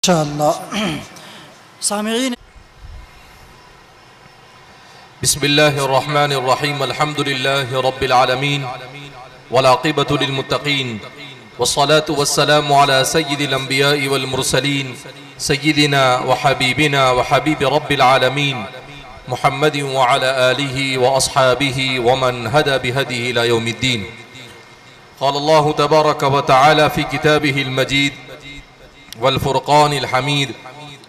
इंशाअल्लाह सामिईन। बिस्मिल्लाहिर्रहमानिर्रहीम अल्हम्दुलिल्लाहि रब्बिल आलमीन वल आक़िबतु लिल मुत्तक़ीन वस्सलातु वस्सलामु अला सय्यिदिल अंबियाइ वल मुरसलीन सय्यिदिना व हबीबिना व हबीबि रब्बिल आलमीन मुहम्मदिन व अला आलिहि व अस्हाबिहि व मन हदा बिहदिहि इला यौमिद्दीन। क़ाल अल्लाहु तबारक व तआला फ़ी किताबिहिल मजीद वल फ़ुरक़ानिल हमीद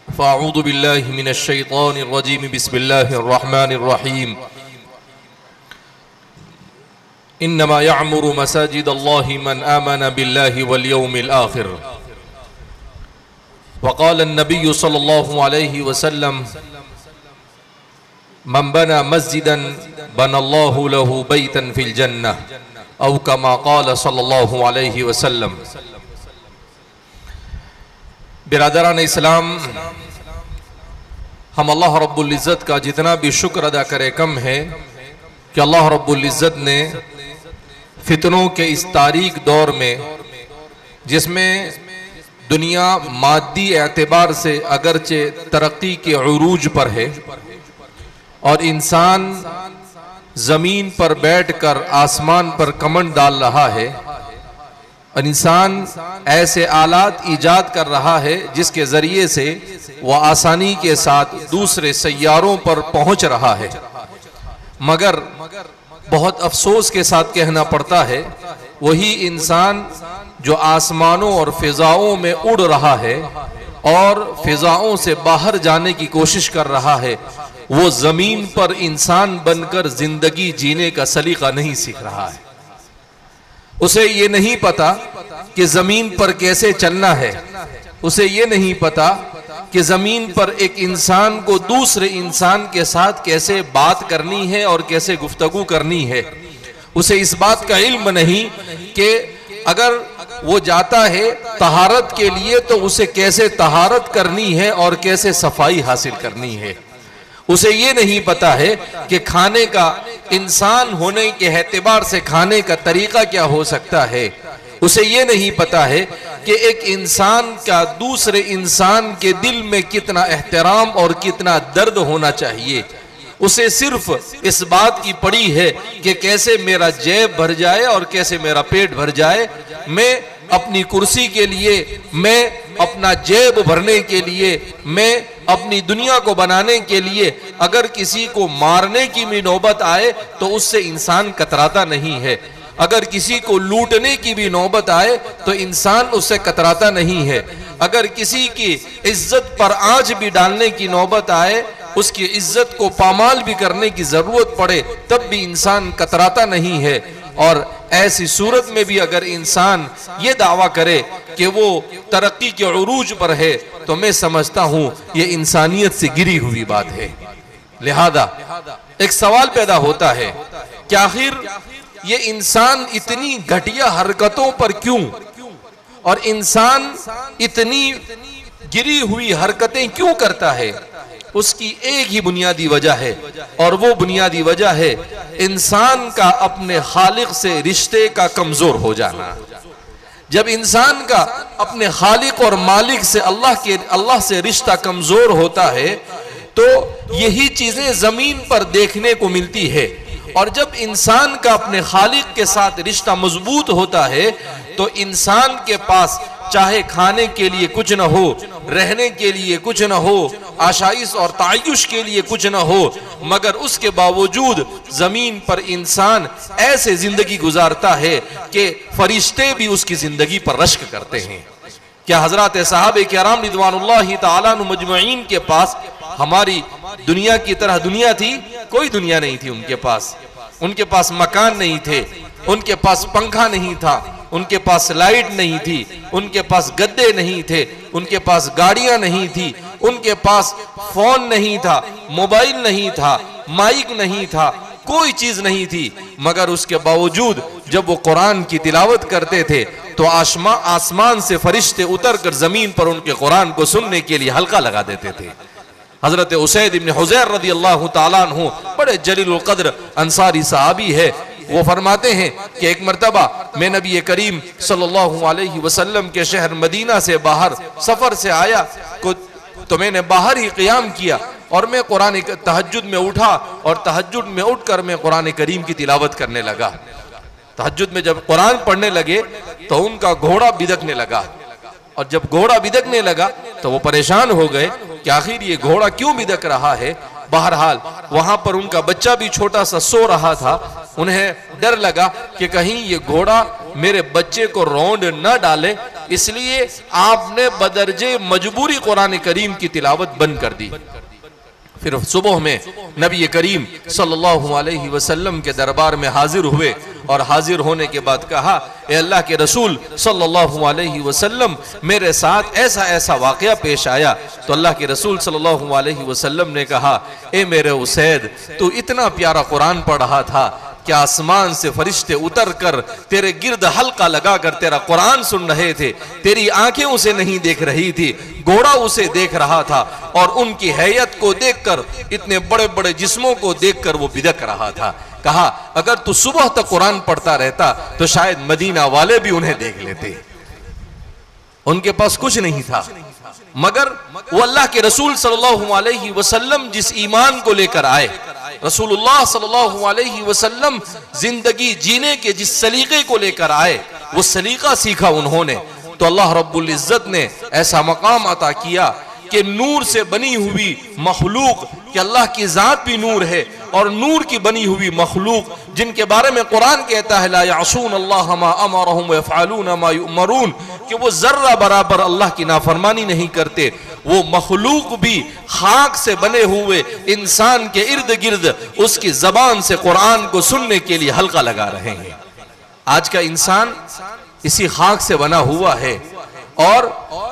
फ़अऊज़ु बिल्लाहि मिनश शैतानिर रजीम बिस्मिल्लाहिर रहमानिर रहीम। इन्नमा यअमुरु मसाजिदल्लाहि मन आमन बिल्लाहि वल यौमिल आखिर व क़ाल अन्नबिय्यु सल्लल्लाहु अलैहि वसल्लम मन बना मस्जिदन बनल्लाहु लहु बैतन फ़िल जन्नह औ कमा क़ाल सल्लल्लाहु अलैहि वसल्लम। बिरादरान इस्लाम, हम अल्लाह रब्बुल इज़्ज़त का जितना भी शुक्र अदा करें कम है कि अल्लाह रब्बुल इज़्ज़त ने फितनों के इस तारीक दौर में, जिसमें दुनिया मादी एतबार से अगरचे तरक्की के उरूज पर है और इंसान जमीन पर बैठकर आसमान पर कमंड डाल रहा है और इंसान ऐसे आलात ईजाद कर रहा है जिसके जरिए से वह आसानी के साथ दूसरे सैयारों पर पहुंच रहा है, मगर बहुत अफसोस के साथ कहना पड़ता है वही इंसान जो आसमानों और फिजाओं में उड़ रहा है और फिजाओं से बाहर जाने की कोशिश कर रहा है, वो जमीन पर इंसान बनकर जिंदगी जीने का सलीका नहीं सीख रहा है। उसे ये नहीं पता कि जमीन पर कैसे चलना है, उसे ये नहीं पता कि जमीन पर एक इंसान को दूसरे इंसान के साथ कैसे बात करनी है और कैसे गुफ्तगू करनी है। उसे इस बात का इल्म नहीं कि अगर वो जाता है तहारत के लिए तो उसे कैसे तहारत करनी है और कैसे सफाई हासिल करनी है। उसे ये नहीं पता है कि खाने का, इंसान होने के एतबार से खाने का तरीका क्या हो सकता है। उसे ये नहीं पता है कि एक इंसान का दूसरे इंसान के दिल में कितना एहतराम और कितना दर्द होना चाहिए। उसे सिर्फ इस बात की पड़ी है कि कैसे मेरा जेब भर जाए और कैसे मेरा पेट भर जाए। मैं अपनी कुर्सी के लिए, मैं अपना जेब भरने के लिए, मैं अपनी दुनिया को बनाने के लिए अगर किसी को मारने की भी नौबत आए तो उससे इंसान कतराता नहीं है। अगर किसी को लूटने की भी नौबत आए तो इंसान उससे कतराता नहीं है। अगर किसी की इज्जत पर आंच भी डालने की नौबत आए, उसकी इज्जत को पामाल भी करने की जरूरत पड़े, तब भी इंसान कतराता नहीं है। और ऐसी सूरत में भी अगर इंसान ये दावा करे कि वो तरक्की के उरूज पर है तो मैं समझता हूं ये इंसानियत से गिरी हुई बात है। लिहाजा एक सवाल पैदा होता है कि आखिर ये इंसान इतनी घटिया हरकतों पर क्यों, और इंसान इतनी गिरी हुई हरकतें क्यों करता है। उसकी एक ही बुनियादी वजह है और वो बुनियादी वजह है इंसान का अपने खालिक से रिश्ते का कमजोर हो जाना। जब इंसान का अपने खालिक और मालिक से, अल्लाह से रिश्ता कमजोर होता है तो यही चीजें जमीन पर देखने को मिलती है। और जब इंसान का अपने खालिक के साथ रिश्ता मजबूत होता है तो इंसान के पास चाहे खाने के लिए कुछ न हो, रहने के लिए कुछ न हो, आशाइश और तायुश के लिए कुछ न हो, मगर उसके बावजूद जमीन पर इंसान ऐसे जिंदगी गुजारता है कि फरिश्ते भी उसकी जिंदगी पर रश्क करते हैं। क्या हजरत साहबे किराम रिदवानुल्लाहि ताला अन्हुम मजमईन के पास हमारी दुनिया की तरह दुनिया थी? कोई दुनिया नहीं थी उनके पास। उनके पास मकान नहीं थे, उनके पास पंखा नहीं था, उनके पास लाइट नहीं थी, उनके पास गद्दे नहीं थे, उनके पास गाड़ियां नहीं थी, उनके पास फोन नहीं था, मोबाइल नहीं था, माइक नहीं था, कोई चीज नहीं थी। मगर उसके बावजूद जब वो कुरान की तिलावत करते थे तो आसमान से फरिश्ते उतरकर जमीन पर उनके कुरान को सुनने के लिए हल्का लगा देते थे। हजरत उसैद इब्न हुज़ैर रज़ियल्लाहु ताला अन्हु बड़े जलीलुल क़द्र अंसारी सहाबी है। वो फरमाते हैं कि एक मर्तबा मैं नबी करीम सल्लल्लाहु अलैहि वसल्लम के शहर मदीना से बाहर सफर से आया तो मैंने बाहर ही क़ियाम किया और मैं कुरान तहज्जुद में उठा और तहज्जुद में उठकर मैं कुरान करीम की तिलावत करने लगा। तहज्जुद में जब कुरान पढ़ने लगे तो उनका घोड़ा बिदकने लगा, और जब घोड़ा बिदकने लगा तो वो परेशान हो गए कि आखिर ये घोड़ा क्यों बिदक रहा है। बहरहाल वहां पर उनका बच्चा भी छोटा सा सो रहा था। उन्हें डर लगा कि कहीं ये घोड़ा मेरे बच्चे को रौंद न डाले, इसलिए आपने बदरजे मजबूरी कुरान करीम की तिलावत बंद कर दी। फिर सुबह में नबी करीम सल्लल्लाहु अलैहि वसल्लम के दरबार में हाजिर हुए और हाजिर होने के बाद कहा, ए अल्लाह के रसूल सल्लल्लाहु अलैहि वसल्लम, मेरे साथ ऐसा ऐसा वाकया पेश आया। तो अल्लाह के रसूल सल्लल्लाहु अलैहि वसल्लम ने कहा, ए मेरे उसैद, तू इतना प्यारा कुरान पढ़ रहा था कि आसमान से फरिश्ते उतर कर तेरे गिर्द हल्का लगाकर तेरा कुरान सुन रहे थे। तेरी आंखें उसे नहीं देख रही थी, घोड़ा उसे देख रहा था, और उनकी हैयत को देखकर, इतने बड़े बड़े जिस्मों को देखकर वो बिदक रहा था। कहा, अगर तू सुबह तक कुरान पढ़ता रहता तो शायद मदीना वाले भी उन्हें देख लेते। उनके पास कुछ नहीं था, मगर वो अल्लाह के रसूल सल्लल्लाहु अलैहि वसल्लम जिस ईमान को लेकर आए, रसूलुल्लाह सल्लल्लाहु अलैहि वसल्लम जिंदगी जीने के जिस सलीके को लेकर आए, वो सलीका सीखा उन्होंने। तो अल्लाह रब्बुल इज्जत ने ऐसा मकाम अता किया कि नूर से बनी हुई मखलूक, कि अल्लाह की जात भी नूर है और नूर की बनी हुई मखलूक, जिनके बारे में कुरान कहता है, ला यासून अल्लाह मा अमरहुम व यफअलून मा युमरून, कि वो जर्रा बराबर अल्लाह की नाफरमानी नहीं करते। वो मखलूक भी खाक से बने हुए इंसान के इर्द गिर्द उसकी जबान से कुरान को सुनने के लिए हल्का लगा रहे हैं। आज का इंसान इसी खाक से बना हुआ है, और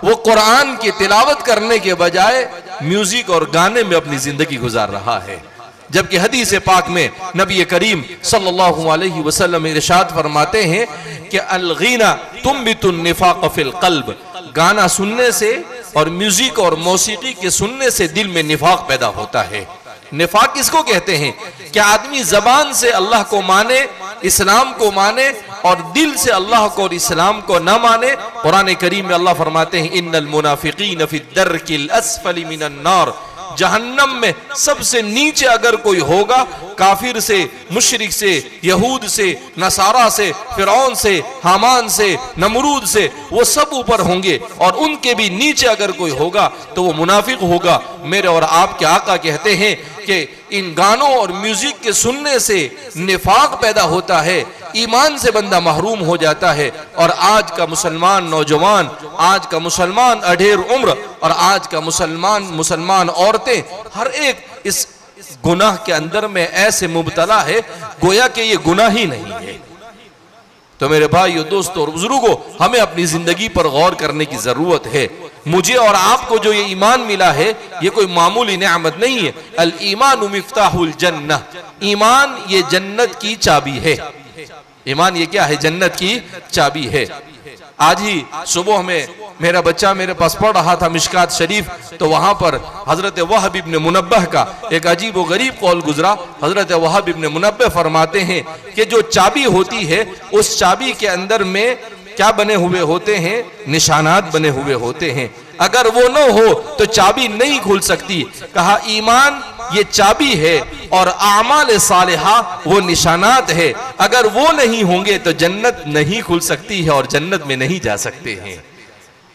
वो कुरान की तिलावत करने के बजाय म्यूजिक और गाने में अपनी जिंदगी गुजार रहा है। जबकि हदीस पाक में नबी करीम सल्लल्लाहु अलैहि वसल्लम इरशाद फरमाते हैं कि अल-गीना तुम्बितुन निफाक फिल क़ल्ब, गाना सुनने से और म्यूजिक और मौसीकी के सुनने से दिल में निफाक पैदा होता है। निफाक किसको कहते हैं? कि आदमी जबान से अल्लाह को माने, इस्लाम को माने, और दिल से अल्लाह को और इस्लाम को न माने। कुरान करीम में अल्लाह फरमाते हैं, इन्नल मुनाफिकीन फी दर्किल अस्फली मिनन नार, जहन्नम में सबसे नीचे अगर कोई होगा, काफिर से, मुशरिक से, यहूद से, नसारा से, फिरौन से, हामान से, नमरूद से, वो सब ऊपर होंगे, और उनके भी नीचे अगर कोई होगा तो वो मुनाफिक होगा। मेरे और आपके आका कहते हैं कि इन गानों और म्यूजिक के सुनने से निफाक पैदा होता है, ईमान से बंदा महरूम हो जाता है। और आज का मुसलमान नौजवान, आज का मुसलमान अढेर उम्र, और आज का मुसलमान औरतें, हर एक इस गुनाह के अंदर में ऐसे मुब्तला है गोया कि ये गुनाह ही नहीं है। तो मेरे भाइयों, दोस्तों और बुजुर्गों, हमें अपनी जिंदगी पर गौर करने की जरूरत है। मुझे और आपको जो ये ईमान मिला है, ये कोई मामूली नेमत नहीं है। अल ईमानु मिफ्ताहुल जन्नह, ईमान ये जन्नत की चाबी है। ईमान ये क्या है? जन्नत की चाबी है। आज ही सुबह में मेरा बच्चा मेरे पास पढ़ रहा था मिशकात शरीफ, तो वहां पर हजरत वहब इब्न मुनब्बह का एक अजीब व गरीब कौल गुजरा। हजरत वहब इब्न मुनब्बह फरमाते हैं कि जो चाबी होती है, उस चाबी के अंदर में क्या बने हुए होते हैं? निशानात बने हुए होते हैं। अगर वो न हो तो चाबी नहीं खुल सकती। कहा, ईमान ये चाबी है और आमाल सालिहा वो निशानात है। अगर वो नहीं होंगे तो जन्नत नहीं खुल सकती है और जन्नत में नहीं जा सकते हैं।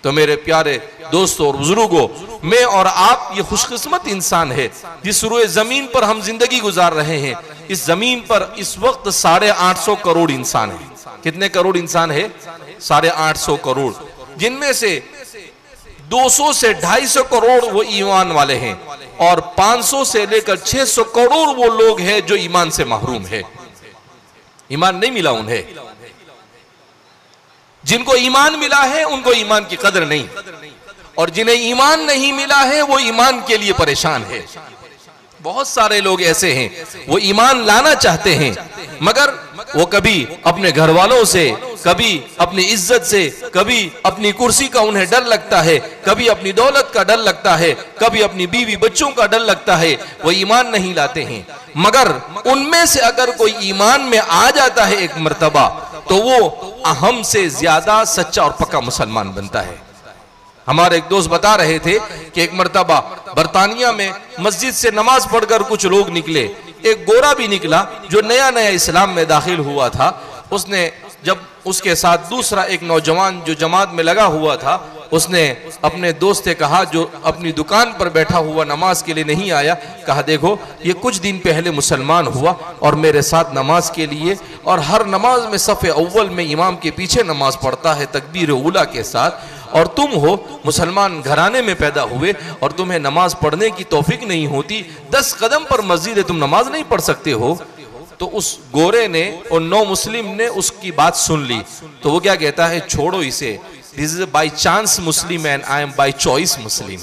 तो मेरे प्यारे दोस्तों और बुजुर्गों, मैं और आप ये खुशकिस्मत इंसान है जिस रुए जमीन पर हम जिंदगी गुजार रहे हैं। इस जमीन पर इस वक्त 850 करोड़ इंसान है। कितने करोड़ इंसान है? 850 करोड़, जिनमें से 200 से 250 करोड़ वो ईमान वाले हैं, और 500 से लेकर 600 करोड़ वो लोग हैं जो ईमान से महरूम है। ईमान नहीं मिला उन्हें। जिनको ईमान मिला है उनको ईमान की कदर नहीं, और जिन्हें ईमान नहीं मिला है वो ईमान के लिए परेशान है। बहुत सारे लोग ऐसे हैं, वो ईमान लाना चाहते हैं, मगर वो कभी अपने घर वालों से, कभी अपनी इज्जत से, कभी अपनी कुर्सी का उन्हें डर लगता है, कभी अपनी दौलत का डर लगता है, कभी अपनी बीवी बच्चों का डर लगता है, वो ईमान नहीं लाते हैं। मगर उनमें से अगर कोई ईमान में आ जाता है एक मर्तबा, तो वो हमसे ज्यादा सच्चा और पक्का मुसलमान बनता है। हमारे एक दोस्त बता रहे थे कि एक मर्तबा बरतानिया में मस्जिद से नमाज पढ़कर कुछ लोग निकले, एक गोरा भी निकला जो नया नया इस्लाम में दाखिल हुआ था। उसने जब उसके साथ दूसरा एक नौजवान जो जमात में लगा हुआ था, उसने अपने दोस्त से कहा जो अपनी दुकान पर बैठा हुआ नमाज के लिए नहीं आया, कहा देखो ये कुछ दिन पहले मुसलमान हुआ और मेरे साथ नमाज के लिए, और हर नमाज में सफ़े अव्वल में इमाम के पीछे नमाज पढ़ता है तकबीर उला के साथ, और तुम हो मुसलमान घराने में पैदा हुए और तुम्हें नमाज पढ़ने की तौफीक नहीं होती, 10 कदम पर मस्जिद है, तुम नमाज नहीं पढ़ सकते हो। तो उस गोरे ने और नौ मुस्लिम ने उसकी बात सुन ली। तो वो क्या कहता है, छोड़ो इसे, this is by chance Muslim and I am by choice Muslim.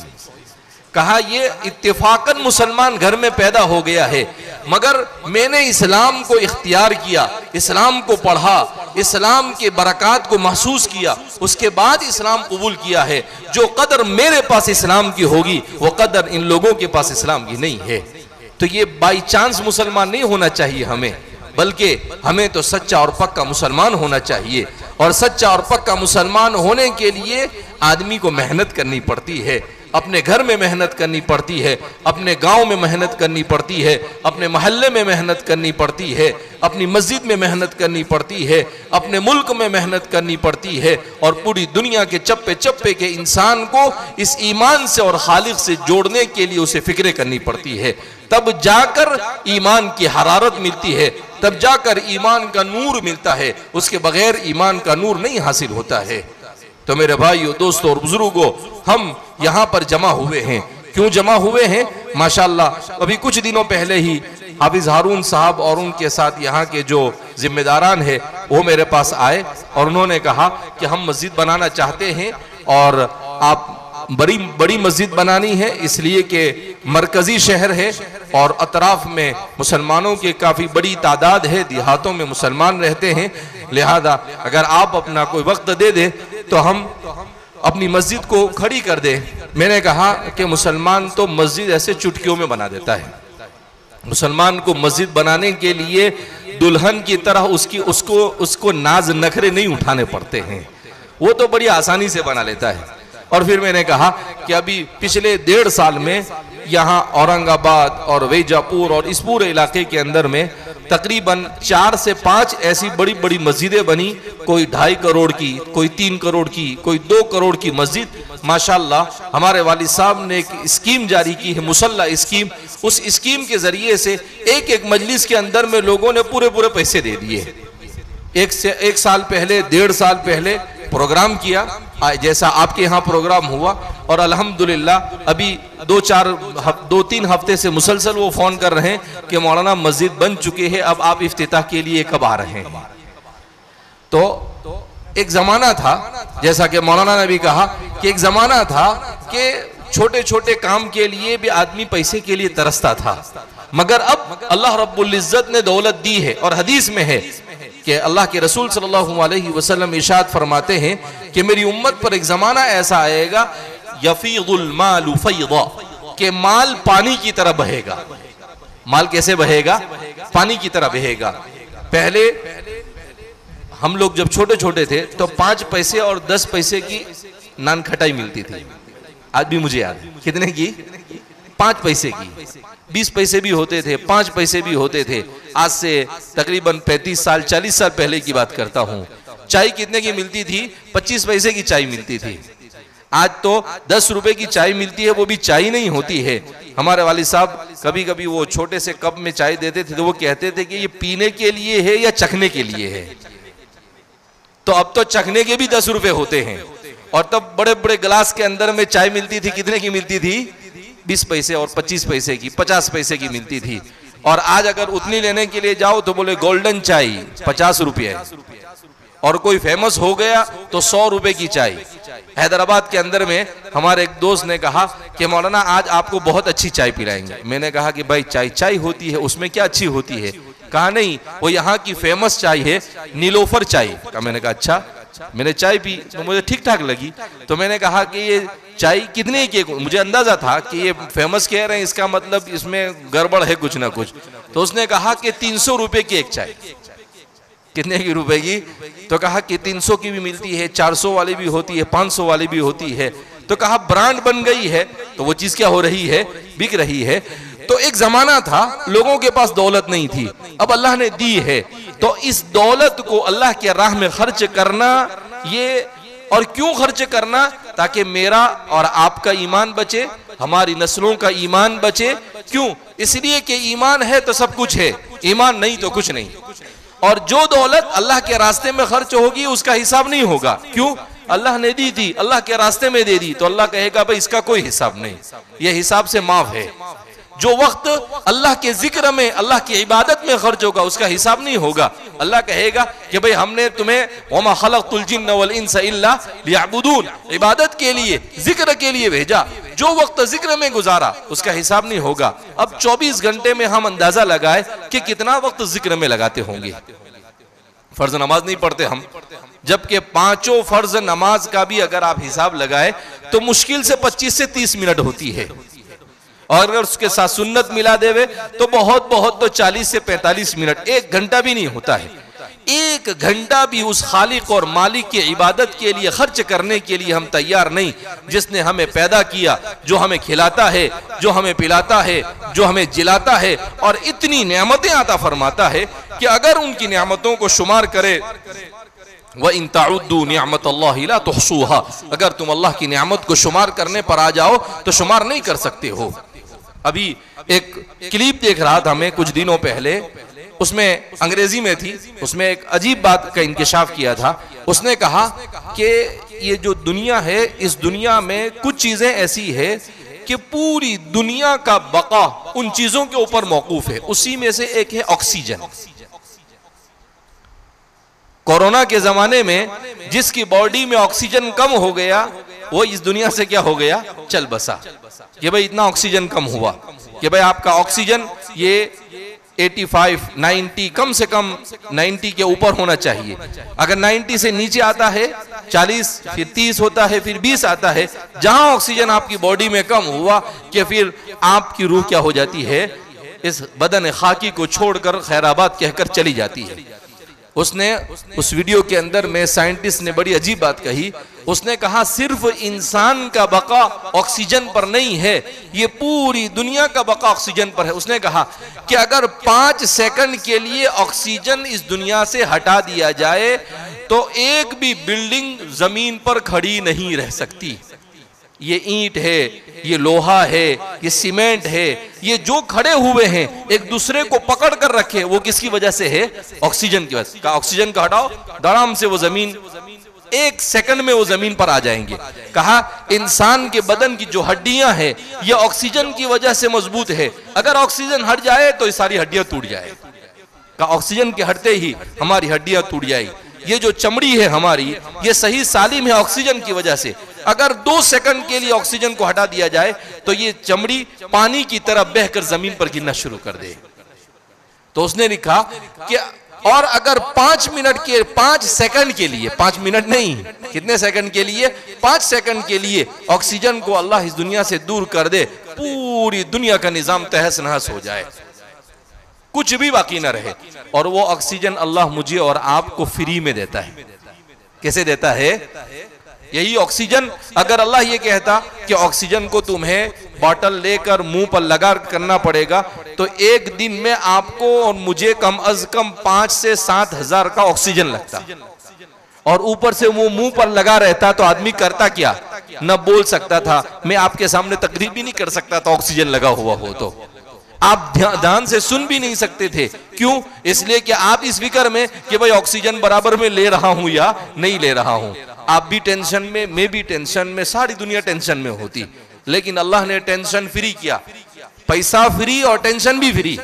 कहा ये इत्तेफाकन मुसलमान घर में पैदा हो गया है, मगर मैंने इस्लाम को इख्तियार किया, इस्लाम को पढ़ा, इस्लाम के बरकत को महसूस किया, उसके बाद इस्लाम कबूल किया है। जो कदर मेरे पास इस्लाम की होगी वो कदर इन लोगों के पास इस्लाम की नहीं है। तो ये बाई चांस मुसलमान नहीं होना चाहिए हमें, बल्कि हमें तो सच्चा और पक्का मुसलमान होना चाहिए। और सच्चा और पक्का मुसलमान होने के लिए आदमी को मेहनत करनी पड़ती है, अपने घर में मेहनत करनी पड़ती है, अपने गांव में मेहनत करनी पड़ती है, अपने मोहल्ले में मेहनत करनी पड़ती है, अपनी मस्जिद में मेहनत करनी पड़ती है, अपने मुल्क में मेहनत करनी पड़ती है, और पूरी दुनिया के चप्पे चप्पे के इंसान को इस ईमान से और खालिक से जोड़ने के लिए उसे फिक्रें करनी पड़ती है। तब जाकर ईमान की हरारत मिलती है, तब जाकर ईमान का नूर मिलता है, उसके बगैर ईमान का नूर नहीं हासिल होता है। तो मेरे भाइयों, दोस्तों और बुजुर्गों, हम यहाँ पर जमा हुए हैं, क्यों जमा हुए हैं? माशाल्लाह अभी कुछ दिनों पहले ही हाफिज हारून साहब और उनके साथ यहाँ के जो जिम्मेदारान है वो मेरे पास आए और उन्होंने कहा कि हम मस्जिद बनाना चाहते हैं, और आप बड़ी मस्जिद बनानी है, इसलिए कि मरकजी शहर है और अतराफ में मुसलमानों की काफ़ी बड़ी तादाद है, देहातों में मुसलमान रहते हैं, लिहाजा अगर आप अपना कोई वक्त दे दे तो हम अपनी मस्जिद को खड़ी कर दे। मैंने कहा कि मुसलमान तो मस्जिद ऐसे चुटकियों में बना देता है, मुसलमान को मस्जिद बनाने के लिए दुल्हन की तरह उसको नाज नखरे नहीं उठाने पड़ते हैं, वो तो बड़ी आसानी से बना लेता है। और फिर मैंने कहा कि अभी पिछले 1.5 साल में यहाँ औरंगाबाद और वैजापुर और इस पूरे इलाके के अंदर में तकरीबन 4 से 5 ऐसी बड़ी बड़ी मस्जिदें बनी, कोई 2.5 करोड़ की, कोई 3 करोड़ की, कोई 2 करोड़ की मस्जिद। माशाल्लाह हमारे वालिद साहब ने एक स्कीम जारी की है, मुसल्ला स्कीम। उस स्कीम के जरिए से एक मजलिस के अंदर में लोगों ने पूरे पैसे दे दिए। एक साल पहले, 1.5 साल पहले प्रोग्राम किया, जैसा आपके यहाँ प्रोग्राम हुआ, और अल्हम्दुलिल्लाह अभी 2-3 हफ्ते से मुसलसल वो फोन कर रहे हैं कि मौलाना मस्जिद बन चुके हैं, अब आप इफ्तिताह के लिए कब आ रहे हैं। तो एक जमाना था, जैसा कि मौलाना ने भी कहा कि एक जमाना था कि छोटे छोटे काम के लिए भी आदमी पैसे के लिए तरसता था, मगर अब अल्लाह रब्बुल इज्जत ने दौलत दी है। और हदीस में है कि अल्लाह के रसूल सल्लल्लाहु अलैहि वसल्लम इरशाद फरमाते हैं कि मेरी उम्मत पर एक जमाना ऐसा आएगा, यफीदुल मालु फैदा, कि माल पानी की तरह बहेगा। माल कैसे बहेगा? पानी की तरह बहेगा। पहले हम लोग जब छोटे छोटे थे तो 5 पैसे और 10 पैसे की नान खटाई मिलती थी। आज भी मुझे याद है, कितने की? 5 पैसे की। 20 पैसे भी होते थे, 5 पैसे भी होते थे। आज से तकरीबन 35 साल 40 साल पहले की बात करता हूँ। चाय कितने की मिलती थी? 25 पैसे की चाय मिलती थी। आज तो 10 रुपए की चाय मिलती है, वो भी चाय नहीं होती है। हमारे वालिद साहब कभी कभी वो छोटे से कप में चाय देते थे तो वो कहते थे कि ये पीने के लिए है या चखने के लिए है। तो अब तो चखने के भी 10 रुपए होते हैं, और तब बड़े बड़े गिलास के अंदर में चाय मिलती थी। कितने की मिलती थी? 20 पैसे और 25 पैसे की, 50 पैसे की मिलती थी। और आज अगर उतनी लेने के लिए जाओ तो बोले गोल्डन चाय 50 रुपये, और कोई फेमस हो गया तो 100 रुपए की चाय। हैदराबाद के अंदर में हमारे एक दोस्त ने कहा कि मौलाना आज आपको बहुत अच्छी चाय पिलाएंगे। मैंने कहा कि भाई चाय होती है, उसमें क्या अच्छी होती है? कहा नहीं, वो यहाँ की फेमस चाय है, नीलोफर चाय। मैंने कहा अच्छा। मैंने चाय पी तो मुझे ठीक ठाक लगी, तो मैंने कहा कि ये चाय कितने की? मुझे अंदाजा था कि ये फेमस कह रहे हैं, इसका मतलब इसमें गड़बड़ है कुछ ना कुछ। तो उसने कहा कि 300 रुपए की एक चाय। कितने की रुपए की? तो कहा कि 300 की भी मिलती है, 400 वाली भी होती है, 500 वाली भी होती है। तो कहा ब्रांड बन गई है तो वो चीज क्या हो रही है? बिक रही है। तो एक जमाना था लोगों के पास दौलत नहीं थी, अब अल्लाह ने दी है, तो इस दौलत को अल्लाह के राह में खर्च करना, ये और क्यों खर्च करना? ताकि मेरा और आपका ईमान बचे, हमारी नस्लों का ईमान बचे। क्यों? इसलिए कि ईमान है तो सब कुछ है, ईमान नहीं तो कुछ नहीं। और जो दौलत अल्लाह के रास्ते में खर्च होगी उसका हिसाब नहीं होगा। क्यों? अल्लाह ने दी थी, अल्लाह के रास्ते में दे दी, तो अल्लाह कहेगा भाई इसका कोई हिसाब नहीं, ये हिसाब से माफ है। जो वक्त अल्लाह के जिक्र में, अल्लाह की इबादत में खर्च होगा उसका हिसाब नहीं होगा। अल्लाह कहेगा कि भाई हमने तुम्हें वमा खलक़तुल जिन्न वल इंसा इल्ला लियअबुदून, इबादत के लिए, जिक्र के लिए भेजा। जो वक्त जिक्र में गुजारा उसका हिसाब नहीं होगा। अब 24 घंटे में हम अंदाजा लगाए कि कितना वक्त जिक्र में लगाते होंगे। फर्ज नमाज नहीं पढ़ते हम, जबकि 5 फर्ज नमाज का भी अगर आप हिसाब लगाए तो मुश्किल से 25 से 30 मिनट होती है, और अगर उसके साथ सुन्नत मिला देवे तो बहुत बहुत तो 40 से 45 मिनट, 1 घंटा भी नहीं होता है। 1 घंटा भी उस खालिक और मालिक की इबादत के लिए खर्च करने के लिए हम तैयार नहीं, जिसने हमें पैदा किया, जो हमें खिलाता है, जो हमें पिलाता है, जो हमें जिलाता है और इतनी नेमतें अता फरमाता है कि अगर उनकी नेमतों को शुमार करे, व इन ताउद्दू निअमतल्लाहि ला तुहसूहा, अगर तुम अल्लाह की नेमत को शुमार करने पर आ जाओ तो शुमार नहीं कर सकते हो। अभी एक क्लिप देख रहा था मैं कुछ दिनों पहले, उसमें अंग्रेजी में थी, उसमें एक अजीब बात का इंकिशाफ किया था। उसने कहा कि ये जो दुनिया है, इस दुनिया में कुछ चीजें ऐसी है कि पूरी दुनिया का बका उन चीजों के ऊपर मौकूफ है। उसी में से एक है ऑक्सीजन। कोरोना के जमाने में जिसकी बॉडी में ऑक्सीजन कम हो गया वो इस दुनिया से क्या हो गया? चल बसा। कि भाई इतना ऑक्सीजन कम हुआ कि भाई आपका ऑक्सीजन ये 85, 90, कम से कम 90 के ऊपर होना चाहिए। अगर 90 से नीचे आता है 40, फिर 30 होता है, फिर 20 आता है। जहां ऑक्सीजन आपकी बॉडी में कम हुआ कि फिर आपकी रूह क्या हो जाती है? इस बदन खाकी को छोड़कर खैराबाद कहकर चली जाती है। उसने उस वीडियो के अंदर में साइंटिस्ट ने बड़ी अजीब बात कही। उसने कहा सिर्फ इंसान का बका ऑक्सीजन पर नहीं है, ये पूरी दुनिया का बका ऑक्सीजन पर है। उसने कहा कि अगर 5 सेकंड के लिए ऑक्सीजन इस दुनिया से हटा दिया जाए तो एक भी बिल्डिंग जमीन पर खड़ी नहीं रह सकती। ये ईंट है, ये लोहा है, ये सीमेंट है, ये जो खड़े हुए हैं एक दूसरे को पकड़ कर रखे, वो किसकी वजह से है? ऑक्सीजन की वजह से। ऑक्सीजन का हटाओ, आराम से वो जमीन 1 सेकंड में वो जमीन पर आ जाएंगे। कहा इंसान के बदन की जो हड्डियां हैं ये ऑक्सीजन की वजह से मजबूत है, अगर ऑक्सीजन हट जाए तो ये सारी हड्डियां टूट जाए। कहा ऑक्सीजन के हटते ही हमारी हड्डियां टूट जाएगी। ये जो चमड़ी है हमारी, ये सही सालिम है ऑक्सीजन की वजह से। अगर 2 सेकंड के लिए ऑक्सीजन को हटा दिया जाए तो ये चमड़ी पानी की तरह बहकर जमीन पर गिरना शुरू कर दे। तो उसने लिखा कि और अगर 5 सेकंड के लिए, 5 मिनट नहीं, कितने सेकंड के लिए? 5 सेकंड के लिए ऑक्सीजन को अल्लाह इस दुनिया से दूर कर दे, पूरी दुनिया का निजाम तहस नहस हो जाए, कुछ भी बाकी ना रहे। और वो ऑक्सीजन अल्लाह मुझे और आपको फ्री में देता है। कैसे देता है? यही ऑक्सीजन अगर अल्लाह ये कहता कि ऑक्सीजन को तुम्हें बॉटल लेकर मुंह पर लगा करना पड़ेगा तो एक दिन में आपको और मुझे कम अज कम 5 से 7 हजार का ऑक्सीजन लगता, और ऊपर से वो मुंह पर लगा रहता तो आदमी करता क्या? न बोल सकता था, मैं आपके सामने तकरीर भी नहीं कर सकता था ऑक्सीजन लगा हुआ हो तो। आप ध्यान से सुन भी नहीं सकते थे। क्यों? इसलिए कि आप इस फिक्र में कि भाई ऑक्सीजन बराबर में ले रहा हूं या नहीं ले रहा हूं। आप भी टेंशन में, मैं भी टेंशन में, सारी दुनिया टेंशन में होती। लेकिन अल्लाह ने टेंशन फ्री किया, पैसा फ्री और टेंशन भी फ्री।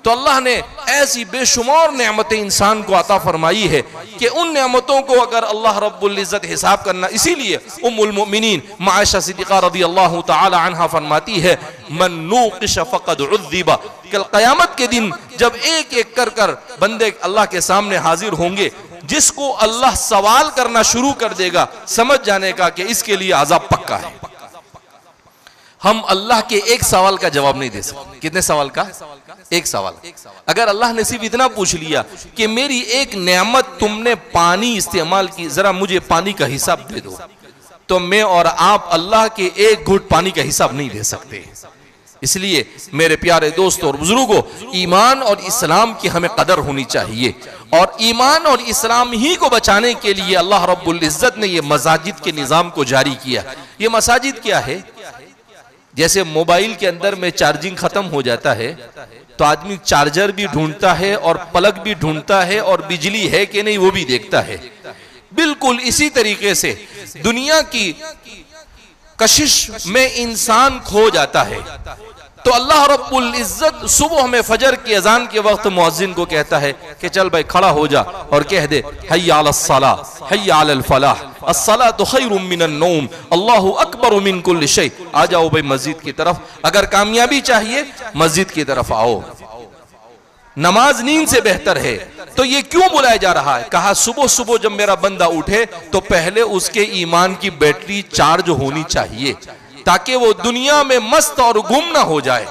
तो अल्लाह ने ऐसी बेशुमार नेमतें इंसान को अता फरमाई है कि उन नेमतों को अगर अल्लाह रब्बुल इज्जत हिसाब करना, इसीलिए उम्मुल मोमिनीन आयशा सिद्दीक़ा रज़ियल्लाहु तआला अन्हा फरमाती है मन नूक़िश फ़क़द उज़्ज़िबा। कल क़यामत के दिन जब एक एक कर कर बंदे अल्लाह के सामने हाजिर होंगे, जिसको अल्लाह सवाल करना शुरू कर देगा, समझ जाने का कि इसके लिए अज़ाब पक्का है। हम अल्लाह के एक सवाल का जवाब नहीं दे सकते। कितने सवाल का? एक सवाल। अगर अल्लाह ने सिर्फ इतना पूछ लिया कि मेरी एक नेमत तुमने पानी इस्तेमाल की, जरा मुझे पानी का हिसाब दे दो, तो मैं और आप अल्लाह के एक घूंट पानी का हिसाब नहीं दे सकते। इसलिए मेरे प्यारे दोस्तों और बुजुर्गों, ईमान और इस्लाम की हमें कदर होनी चाहिए, और ईमान और इस्लाम ही को बचाने के लिए अल्लाह रब्बुल इज्जत ने ये मसाजिद के निज़ाम को जारी किया। ये मसाजिद क्या है? जैसे मोबाइल के अंदर में चार्जिंग खत्म हो जाता है तो आदमी चार्जर भी ढूंढता है और प्लग भी ढूंढता है और बिजली है कि नहीं वो भी देखता है। बिल्कुल इसी तरीके से दुनिया की कशिश में इंसान खो जाता है। तो अल्लाह रब्बुल इज्जत सुबह में फजर की अजान के वक्त मुअज्जिन को कहता है कि चल भाई खड़ा हो जा और कह दे हय्या अलस सलाह हय्या अलल फलाह अस्सलातु खैरुम मिनन नौम अल्लाहु अकबर मिन कुल्लि शै। आ जाओ भाई मस्जिद की तरफ, अगर कामयाबी चाहिए मस्जिद की तरफ आओ, नमाज नींद से बेहतर है। तो ये क्यों बुलाया जा रहा है? कहा सुबह सुबह जब मेरा बंदा उठे तो पहले उसके ईमान की बैटरी चार्ज होनी चाहिए ताकि वो दुनिया में मस्त और गुम ना हो जाए।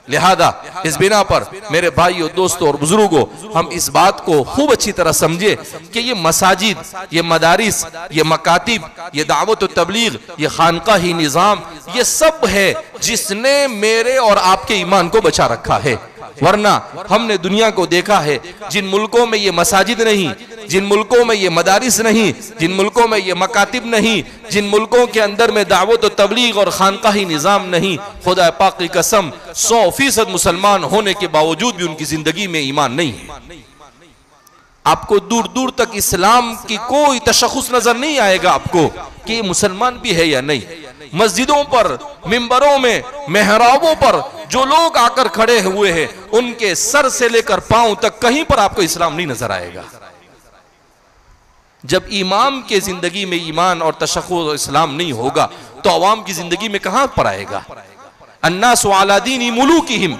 लिहाजा इस बिना पर मेरे भाइयों, दोस्तों और बुजुर्गों, हम इस बात को खूब अच्छी तरह समझे कि ये मसाजिद, ये मदारिस, ये मकातिब, ये दावत व तबलीग, ये खानकाही निज़ाम, ये सब है जिसने मेरे और आपके ईमान को बचा रखा है। वरना हमने दुनिया को देखा है, जिन मुल्कों में ये मसाजिद नहीं, जिन मुल्कों में ये मदारिस नहीं, जिन मुल्कों में ये मकातिब नहीं, जिन मुल्कों के अंदर में दावत व तबलीग और खानकाही निज़ाम नहीं, खुदा पाक की कसम 100% मुसलमान होने के बावजूद भी उनकी जिंदगी में ईमान नहीं है। आपको दूर दूर तक इस्लाम की कोई तशख़्ख़ुस नजर नहीं आएगा आपको कि ये मुसलमान भी है या नहीं। मस्जिदों पर, मिंबरों में, मेहराबों पर जो लोग आकर खड़े हुए हैं उनके सर से लेकर पांव तक कहीं पर आपको इस्लाम नहीं नजर आएगा। जब इमाम के जिंदगी में ईमान और तशख़्ख़ुस इस्लाम नहीं होगा तो अवाम की जिंदगी में कहां पर आएगा? अन्नासु अला दीनी मुलूकिहिम,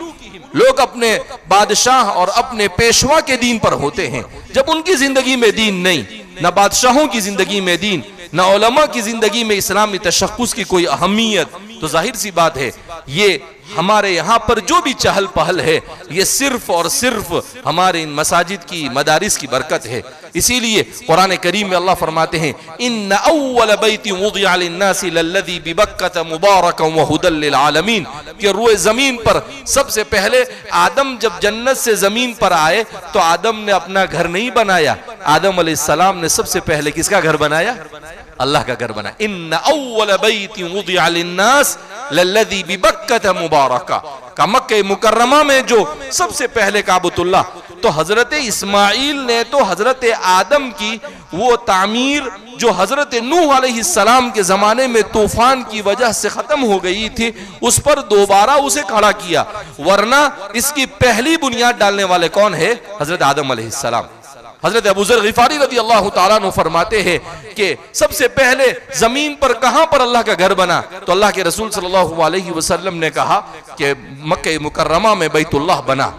लोग अपने बादशाह और अपने पेशवा के दीन पर होते हैं। जब उनकी जिंदगी में दीन नहीं, न बादशाहों की जिंदगी में दीन, न उलमा की जिंदगी में इस्लामी तशख़्ख़ुस की कोई अहमियत, तो जाहिर सी बात है ये हमारे यहाँ पर जो भी चहल पहल है ये सिर्फ और सिर्फ हमारे इन मसाजिद की, मदारिस की बरकत है। इसीलिए कुरान करीम में अल्लाह फरमाते हैं इन्ना अव्वल बैति वुदिअ लिन्नासि लल्लज़ी बिबक्कत मुबारकन व हुदल लिल आलमीन, कि रूए जमीन पर सबसे पहले आदम जब जन्नत से जमीन पर आए तो आदम ने अपना घर नहीं बनाया, आदम अलैहिस्सलाम ने सबसे पहले किसका घर बनाया? अल्लाह का घर बनाया। इन्ना अव्वल बैति वुदिअ लिन्नास लल्लज़ी बिबक्कत मुबारका, का मक्के मुकर्रमा में जो सबसे पहले काबतुल्लाह, तो हजरत इस्माइल ने तो हजरत आदम की वो तामीर जो हजरत नूह अलैहिस्सलाम के जमाने में तूफान की वजह से खत्म हो गई थी, उस पर दोबारा उसे खड़ा किया। वरना इसकी पहली बुनियाद डालने वाले कौन है? हजरत आदम अलैहिस्सलाम। हजरत अबू ज़र ग़िफ़ारी रज़ी अल्लाह ताला अन्हु फरमाते हैं कि सबसे पहले जमीन पर कहां पर अल्लाह का घर बना? तो अल्लाह के रसूल सल्लल्लाहु अलैहि वसल्लम ने कहा कि मक्के मुकर्रमा में बैतुल्लाह बना।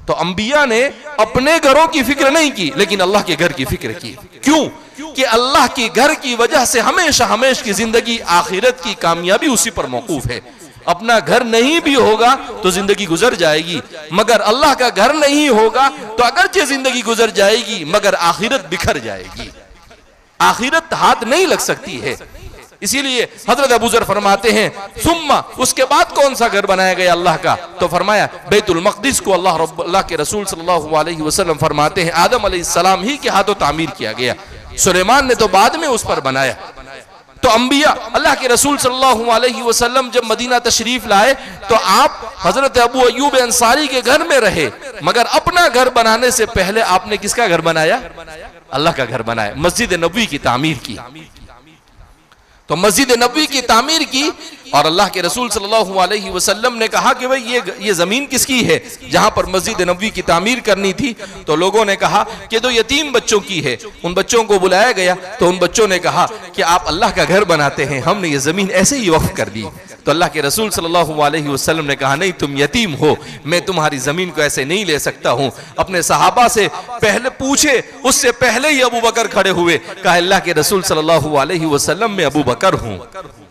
तो अंबिया ने अपने घरों की फिक्र नहीं की लेकिन अल्लाह के घर की फिक्र की। क्यों? कि अल्लाह के घर की वजह से हमेशा हमेशा की जिंदगी, आखिरत की कामयाबी उसी पर मौकूफ है। अपना घर नहीं भी होगा तो जिंदगी गुजर जाएगी, मगर अल्लाह का घर नहीं होगा तो अगरचे जिंदगी गुजर जाएगी मगर आखिरत बिखर जाएगी, आखिरत हाथ नहीं लग सकती है। इसीलिए हजरत अबू ज़र फरमाते हैं सुम्मा, उसके बाद कौन सा घर बनाया गया अल्लाह का? तो फरमाया बैतुल मक़दिस को अल्लाह के रसूल सल्लल्लाहु अलैहि वसल्लम फरमाते हैं आदम अलैहिस्सलाम ही के हाथों तामीर किया गया, सुलेमान ने तो बाद में उस पर बनाया। तो अंबिया, अल्लाह के रसूल सल्लल्लाहु अलैहि वसल्लम जब मदीना तशरीफ लाए तो आप हजरत अबू अय्यूब अंसारी के घर में रहे, मगर अपना घर बनाने से पहले आपने किसका घर बनाया? अल्लाह का घर बनाया, मस्जिद नबवी की तामीर की। तो मस्जिद नबवी की तामीर की और अल्लाह के रसूल सल्लल्लाहु अलैहि वसल्लम ने कहा कि भाई ये जमीन किसकी है जहां पर मस्जिद नबवी की तामीर करनी थी? तो लोगों ने कहा कि दो यतीम बच्चों की है। उन बच्चों को बुलाया गया तो उन बच्चों ने कहा कि आप अल्लाह का घर बनाते हैं, हमने ये जमीन ऐसे ही वक्फ कर दी। तो अल्लाह के रसूल सल्लल्लाहु अलैहि वसल्लम ने कहा, नहीं तुम यतीम हो, मैं तुम्हारी ज़मीन को ऐसे नहीं ले सकता हूँ। अपने सहाबा से पहले पूछे, उससे पहले ही अबू बकर खड़े हुए, कहा अल्लाह के रसूल सल्लल्लाहु अलैहि वसल्लम मैं अबू बकर हूँ,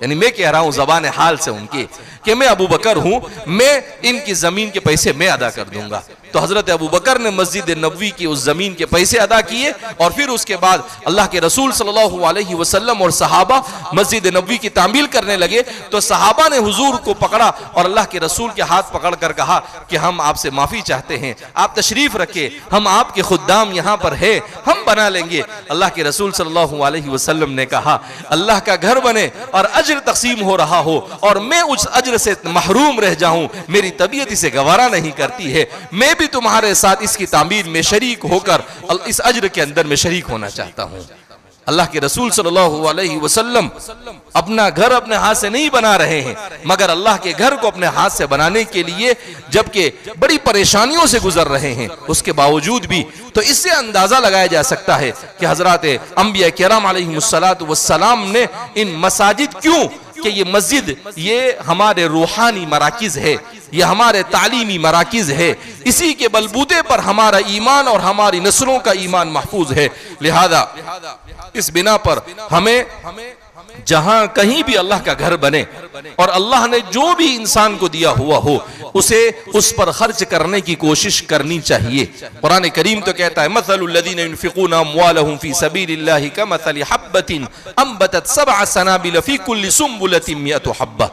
यानी मैं कह रहा हूँ ज़बान हाल से उनके कि मैं अबू बकर हूँ, मैं इनकी ज़मीन के पैसे मैं अदा कर दूंगा। तो हज़रत अबू बकर ने मस्जिद नबवी की उस ज़मीन के पैसे अदा किए और फिर उसके बाद अल्लाह के रसूल सल्लल्लाहु अलैहि वसल्लम और सहाबा मस्जिद नबवी की तामील करने लगे। तो सहाबा ने हुजूर को पकड़ा और अल्लाह के रसूल के हाथ पकड़ कर कहा कि हम आपसे माफ़ी चाहते हैं, आप तशरीफ़ रखे, हम आपके खुद्दाम यहाँ पर है, हम बना लेंगे। अल्लाह के रसूल सल्लल्लाहु अलैहि वसल्लम ने कहा, अल्लाह का घर बने और अज्र तकसीम हो रहा हो और मैं उस अज्र से महरूम रह जाऊं, मेरी तबीयत इसे गवारा नहीं करती है। मैं भी तुम्हारे साथ इसकी तामीर में शरीक होकर इस अज्र के अंदर में शरीक होना चाहता हूं। अल्लाह के रसूल सल्लल्लाहु अलैहि वसल्लम अपना घर अपने हाथ से नहीं बना रहे हैं, मगर अल्लाह के घर को अपने हाथ से बनाने के लिए जबकि बड़ी परेशानियों से गुजर रहे हैं, उसके बावजूद भी तो इससे अंदाजा लगाया जा सकता है कि हजरत अंबिया किराम अलैहिमुस्सलातु वस्सलाम ने इन मसाजिद क्यों कि ये मस्जिद ये हमारे रूहानी मराकिज है, ये हमारे तालीमी मराकिज है, इसी के बलबूते पर हमारा ईमान और हमारी नस्लों का ईमान महफूज है। लिहाजा इस बिना पर हमें जहां कहीं भी अल्लाह का घर बने और अल्लाह ने जो भी इंसान को दिया हुआ हो उसे उस पर खर्च करने की कोशिश करनी चाहिए। कुरान करीम तो कहता है, मसलुल लज़ीना युनफ़िक़ूना अम्वालहुम फ़ी सबीलिल्लाहि कमसलि हब्बतिन अंबतत सबअ सनाबिल फ़ी कुल्लि सुंबुलतिन मिअतु हब्बा,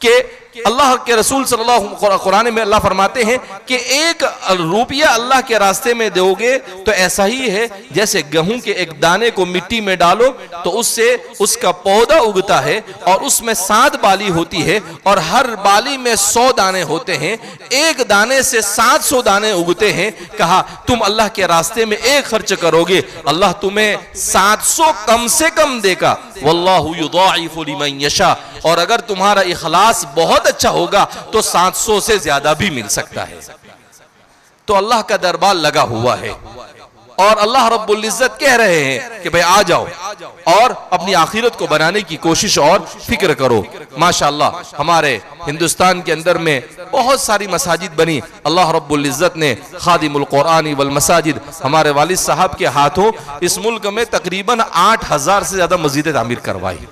के अल्लाह के रसूल सल्लल्लाहु कुरान में अल्लाह फरमाते हैं कि एक रुपया अल्लाह के रास्ते में दोगे तो ऐसा ही है जैसे गेहूं के एक दाने को मिट्टी में डालो तो उससे उसका पौधा उगता है और उसमें 7 बाली होती है और हर बाली में 100 दाने होते हैं, एक दाने से 700 दाने उगते हैं। कहा तुम अल्लाह के रास्ते में एक खर्च करोगे, अल्लाह तुम्हें 700 कम से कम देगा। वल्लाहु युदाइफु लिमन यशा, और अगर तुम्हारा इखलास बहुत अच्छा होगा तो 700 से ज्यादा भी मिल सकता है। तो अल्लाह का दरबार लगा हुआ है और अल्लाह रब्बुल इज्जत कह रहे हैं कि भाई आ जाओ और अपनी आखिरत को बनाने की कोशिश और फिक्र करो। माशाअल्लाह हमारे हिंदुस्तान के अंदर में बहुत सारी मसाजिद बनी। अल्लाह रब्बुल इज्जत ने खादिमुल कुरान वल मसाजिद हमारे वालिद साहब के हाथों इस मुल्क में तकरीबन 8000 से ज्यादा मस्जिदें तामीर करवाई।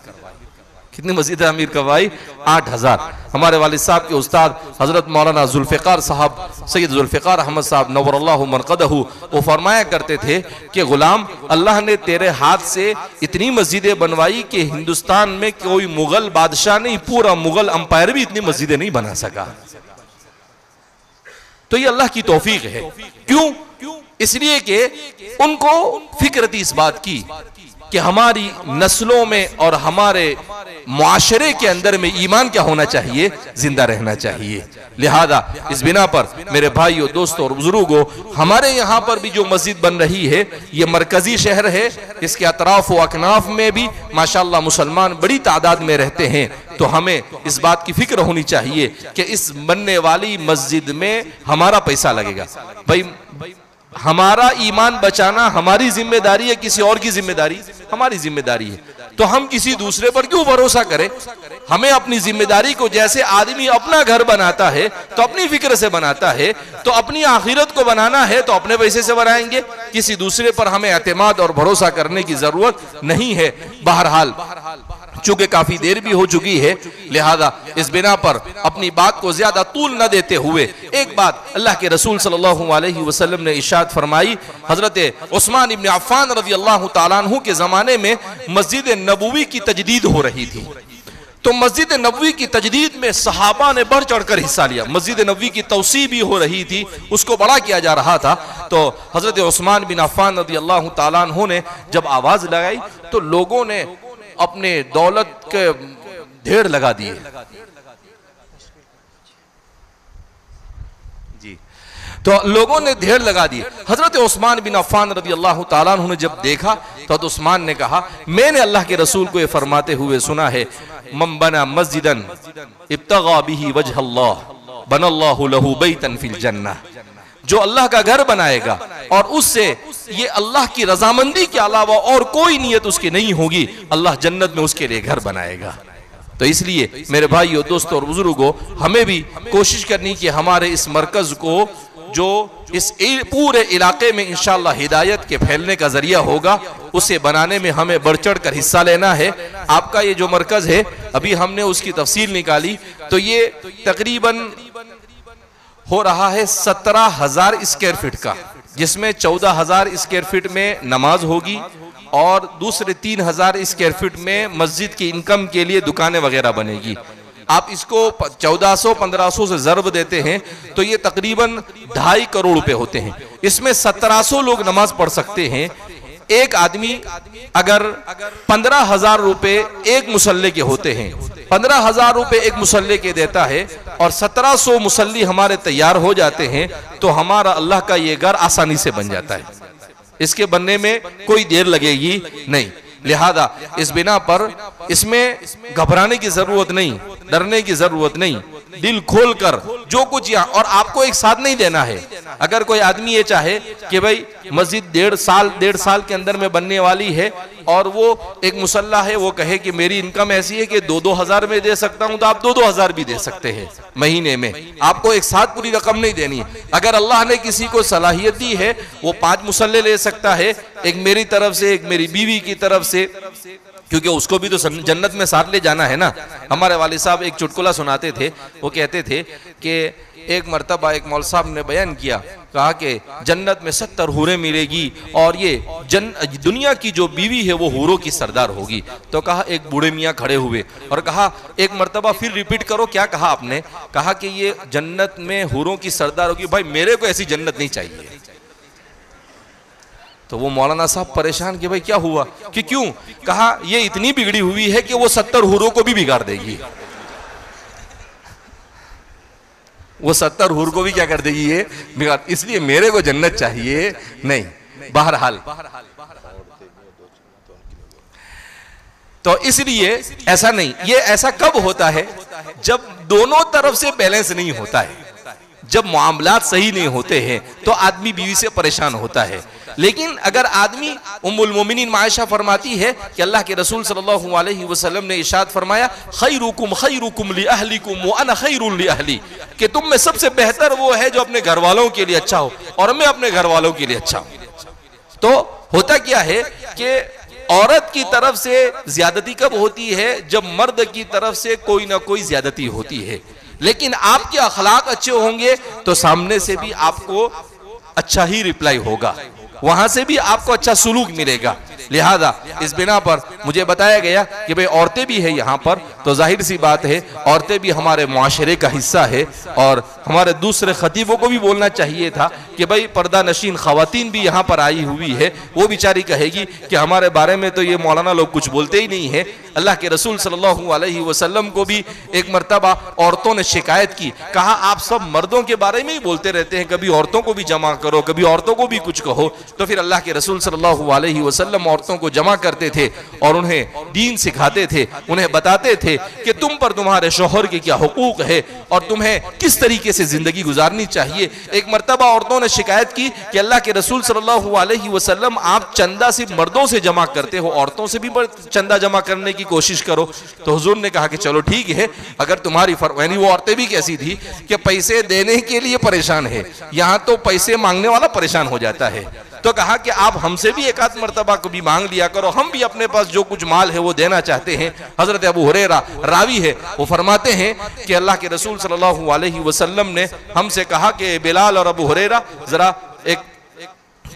कितनी मस्जिदें तामीर करवाई? 8000। हमारे वालिद साहब के उस्ताद हजरत मौलाना जुल्फ़िकार साहब, सैयद जुल्फ़िकार अहमद साहब नव्वरल्लाहु मरक़दहू, वो फरमाया करते थे कि गुलाम अल्लाह ने तेरे हाथ से इतनी मस्जिदें बनवाई कि हिंदुस्तान में कोई मुगल बादशाह नहीं, पूरा मुगल अंपायर भी इतनी मस्जिदें नहीं बना सका। तो ये अल्लाह की तौफीक है। क्यों? इसलिए कि उनको फिक्र थी इस बात की कि हमारी नस्लों में और हमारे मुआशरे के अंदर में ईमान क्या होना चाहिए? जिंदा रहना चाहिए। लिहाजा इस बिना पर मेरे भाइयों, दोस्तों और बुजुर्गों, हमारे यहाँ पर भी जो मस्जिद बन रही है ये मरकजी शहर है, इसके अतराफ व अकनाफ में भी माशाअल्लाह मुसलमान बड़ी तादाद में रहते हैं। तो हमें इस बात की फिक्र होनी चाहिए कि इस बनने वाली मस्जिद में हमारा पैसा लगेगा। भाई हमारा ईमान बचाना हमारी जिम्मेदारी है, किसी और की जिम्मेदारी? हमारी जिम्मेदारी है। तो हम किसी दूसरे पर क्यों भरोसा करें? हमें अपनी जिम्मेदारी को, जैसे आदमी अपना घर बनाता है तो अपनी फिक्र से बनाता है, तो अपनी आखिरत को बनाना है तो अपने पैसे से बनाएंगे। किसी दूसरे पर हमें एतमाद और भरोसा करने की जरूरत नहीं है। बहरहाल चूंकि काफी देर भी हो चुकी है, लिहाजा इस बिना पर अपनी बात को ज्यादा तूल न देते हुए एक बात अल्लाह के रसूल सल्लल्लाहु अलैहि वसल्लम ने इरशाद फरमाई। हजरत उस्मान इब्न अफ़्फ़ान रज़ियल्लाहु ताला अन्हु के जमाने में मस्जिद नबवी की तजदीद हो रही थी। तो मस्जिद नबवी की तजदीद में सहाबा ने बढ़ चढ़कर हिस्सा लिया। मस्जिद नबवी की तौसी भी हो रही थी, उसको बड़ा किया जा रहा था। तो हजरत उस्मान बिन अफ़्फ़ान रज़ियल्लाहु ताला अन्हु ने जब आवाज लगाई तो लोगों ने अपने दौलत के ढेर लगा दिए। जी, तो लोगों ने ढेर लगा दिए। हजरत उस्मान बिन अफ़्फ़ान रज़ियल्लाहु ताला अन्हु ने जब देखा तो उस्मान ने कहा, मैंने अल्लाह के रसूल को ये फरमाते हुए सुना है, मन बना मस्जिदन इब्तगा बिही वजहल्लाह बनल्लाहु लहू बैतन फिल जन्नह, जो अल्लाह का घर बनाएगा और उससे ये अल्लाह की रजामंदी के अलावा और कोई नियत उसकी नहीं होगी, अल्लाह जन्नत में उसके लिए घर बनाएगा। तो तो इसलिए मेरे भाइयों, दोस्तों और बुजुर्गों, हमें भी कोशिश करनी कि हमारे इस मरकज को, जो इस पूरे इलाके में इंशाअल्लाह हिदायत के फैलने का जरिया होगा, उसे बनाने में हमें बढ़ चढ़ कर हिस्सा लेना है। आपका ये जो मरकज है, अभी हमने उसकी तफसील निकाली तो ये तकरीबन हो रहा है 17,000 स्क्वायर फीट का, जिसमें 14,000 स्क्वायर फीट में नमाज होगी और दूसरे 3,000 स्क्वायर फीट में मस्जिद की इनकम के लिए दुकानें वगैरह बनेगी। आप इसको 1400-1500 से ज़रब देते हैं तो ये तकरीबन 2.5 करोड़ रुपए होते हैं। इसमें 1700 लोग नमाज पढ़ सकते हैं। एक आदमी अगर 15,000 रुपए एक मुसल्ले के होते हैं, 15,000 रुपए एक मुसल्ले के देता है और 1700 मुसल्ली हमारे तैयार हो जाते हैं, तो हमारा अल्लाह का ये घर आसानी से बन जाता है। इसके बनने में कोई देर लगेगी नहीं। लिहाजा इस बिना पर इसमें घबराने की जरूरत नहीं, डरने की जरूरत नहीं। दिल खोलकर जो कुछ यहाँ, और आपको एक साथ नहीं देना है। अगर कोई आदमी ये चाहे कि भाई मस्जिद 1.5 साल के अंदर में बनने वाली है और वो एक मुसल्ला है, वो कहे कि मेरी इनकम ऐसी है कि 2-2 हज़ार में दे सकता हूं, तो आप 2-2 हज़ार भी दे सकते हैं महीने में। आपको एक साथ पूरी रकम नहीं देनी है। अगर अल्लाह ने किसी को सलाहियत दी है, वो 5 मुसल्ले ले सकता है, एक मेरी तरफ से, एक मेरी बीवी की तरफ से, क्योंकि उसको भी तो जन्नत में साथ ले जाना है ना। हमारे वालिद साहब एक चुटकुला सुनाते थे। वो कहते थे कि एक मर्तबा एक मौलवी साहब ने बयान किया, कहा कि जन्नत में 70 हूरें मिलेगी और ये दुनिया की जो बीवी है वो हूरों की सरदार होगी। तो कहा, एक बूढ़े मियाँ खड़े हुए और कहा, एक मर्तबा फिर रिपीट करो, क्या कहा आपने? कहा कि ये जन्नत में हूरों की सरदार होगी। भाई मेरे को ऐसी जन्नत नहीं चाहिए। तो वो मौलाना साहब परेशान कि भाई क्या हुआ, कि क्यों? कहा, ये इतनी बिगड़ी हुई है कि वो 70 हूरों को भी बिगाड़ देगी। वो 70 हूर को भी क्या कर देगी, ये बिगाड़। इसलिए मेरे को जन्नत चाहिए नहीं। बहरहाल तो इसलिए ऐसा नहीं, ये ऐसा कब होता है? जब दोनों तरफ से बैलेंस नहीं होता है, जब मामलात सही नहीं होते हैं तो आदमी बीवी से परेशान होता है। लेकिन अगर आदमी, उम्मुल मोमिनीन आयशा फरमाती है कि अल्लाह के रसूल सल्लल्लाहु अलैहि वसल्लम ने इरशाद फरमाया, खैरुकुम खैरुकुम ली अहलिकुम व अना खैरुन ली अहली, कि तुम में सबसे बेहतर वो है जो अपने घर वालों के लिए अच्छा हो और मैं अपने घर वालों के लिए अच्छा हूं। तो होता क्या है कि औरत की तरफ से ज्यादती कब होती है? जब मर्द की तरफ से कोई ना कोई ज्यादती होती है। लेकिन आपके अखलाक अच्छे होंगे तो सामने से भी आपको अच्छा ही रिप्लाई होगा, वहां से भी आपको अच्छा सुलूक मिलेगा। लिहाजा इस बिना पर मुझे बताया गया कि भाई औरतें भी है यहाँ पर, तो जाहिर सी बात है औरतें भी हमारे मुआशरे का हिस्सा है। और हमारे दूसरे खतीबों को भी बोलना चाहिए था कि भाई पर्दा नशीन खवातीन भी यहाँ पर आई हुई है। वो बेचारी कहेगी कि हमारे बारे में तो ये मौलाना लोग कुछ बोलते ही नहीं है। अल्लाह के रसूल सल्लल्लाहु अलैहि वसल्लम को भी एक मर्तबा औरतों ने शिकायत की, कहा आप सब मर्दों के बारे में ही बोलते रहते हैं, कभी औरतों को भी जमा करो, कभी औरतों को भी कुछ कहो। तो फिर अल्लाह के रसूल सल्लल्लाहु अलैहि वसल्लम औरतों को जमा करते थे और उन्हें दीन सिखाते थे, उन्हें बताते थे कि तुम पर तुम्हारे शौहर के क्या हुकूक है और तुम्हें किस तरीके से जिंदगी गुजारनी चाहिए। एक मर्तबा औरतों ने शिकायत की कि अल्लाह के रसूल सल्लल्लाहु अलैहि वसल्लम आप चंदा सिर्फ मर्दों से जमा करते हो, औरतों से भी चंदा जमा करने की कोशिश करो। तो हुजूर ने कहा कि चलो ठीक है, अगर तुम्हारी यानी वो औरतें भी कैसी थी कि पैसे देने के लिए परेशान है, यहां तो पैसे मांगने वाला परेशान हो जाता है। तो कहा कि आप हमसे भी एक आध मर्तबा को भी मांग लिया करो, हम भी अपने पास जो कुछ माल है वो देना चाहते हैं। हजरत अबू हुरैरा रावी है, वो फरमाते हैं कि अल्लाह के रसूल सल्लल्लाहु अलैहि वसल्लम ने हमसे कहा कि बिलाल और अबू हुरैरा जरा एक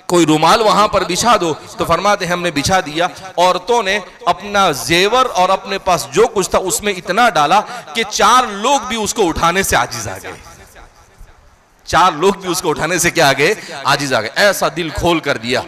कोई रुमाल वहां पर बिछा दो। तो फरमाते हैं हमने बिछा दिया। औरतों ने अपना जेवर और अपने पास जो कुछ था उसमें इतना डाला कि 4 लोग भी उसको उठाने से आजिज आ गए। 4 लोग भी उसको उठाने से क्या आ गए? आजिज आ गए। ऐसा दिल खोल कर दिया।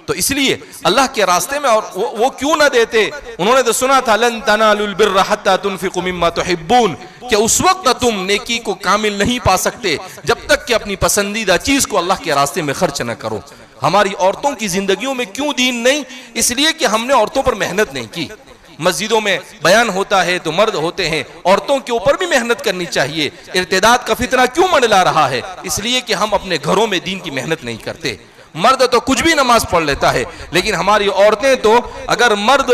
तो इसलिए अल्लाह के रास्ते में और वो क्यों ना देते? उन्होंने तो सुना था लन तनालुल बिर्रा हत्ता तुनफिकु मिम्मा तुहिब्बून, कि उस वक्त तुम नेकी को कामिल नहीं पा सकते जब तक कि अपनी पसंदीदा चीज को अल्लाह के रास्ते में खर्च न करो। हमारी औरतों की जिंदगियों में क्यों दीन नहीं? इसलिए कि हमने औरतों पर मेहनत नहीं की। मस्जिदों में बयान होता है तो मर्द होते हैं, औरतों के ऊपर भी मेहनत करनी चाहिए। इर्तिदाद का फितना क्यों मंडला रहा है? इसलिए कि हम अपने घरों में दीन की मेहनत नहीं करते। मर्द तो कुछ भी नमाज पढ़ लेता है, लेकिन हमारी औरतें तो अगर मर्द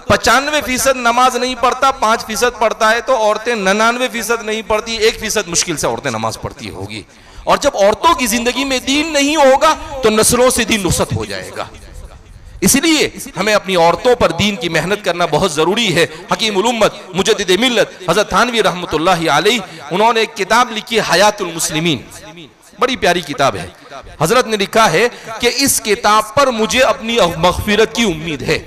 95% नमाज नहीं पढ़ता, 5% पढ़ता है, तो औरतें 99% नहीं पढ़ती, 1% मुश्किल से औरतें नमाज पढ़ती होगी। और जब औरतों की जिंदगी में दीन नहीं होगा तो नस्लों से दीन नुसरत हो जाएगा। इसलिए हमें अपनी औरतों पर दीन की मेहनत करना बहुत जरूरी है। हकीमुल उम्मत मुजद्दिद मिल्लत हजरत थानवी रहमतुल्लाहि अलैह, उन्होंने एक किताब लिखी है हयातुल मुस्लिमीन, बड़ी प्यारी किताब है। हजरत ने लिखा है कि इस किताब पर मुझे अपनी मग़फ़िरत की उम्मीद है।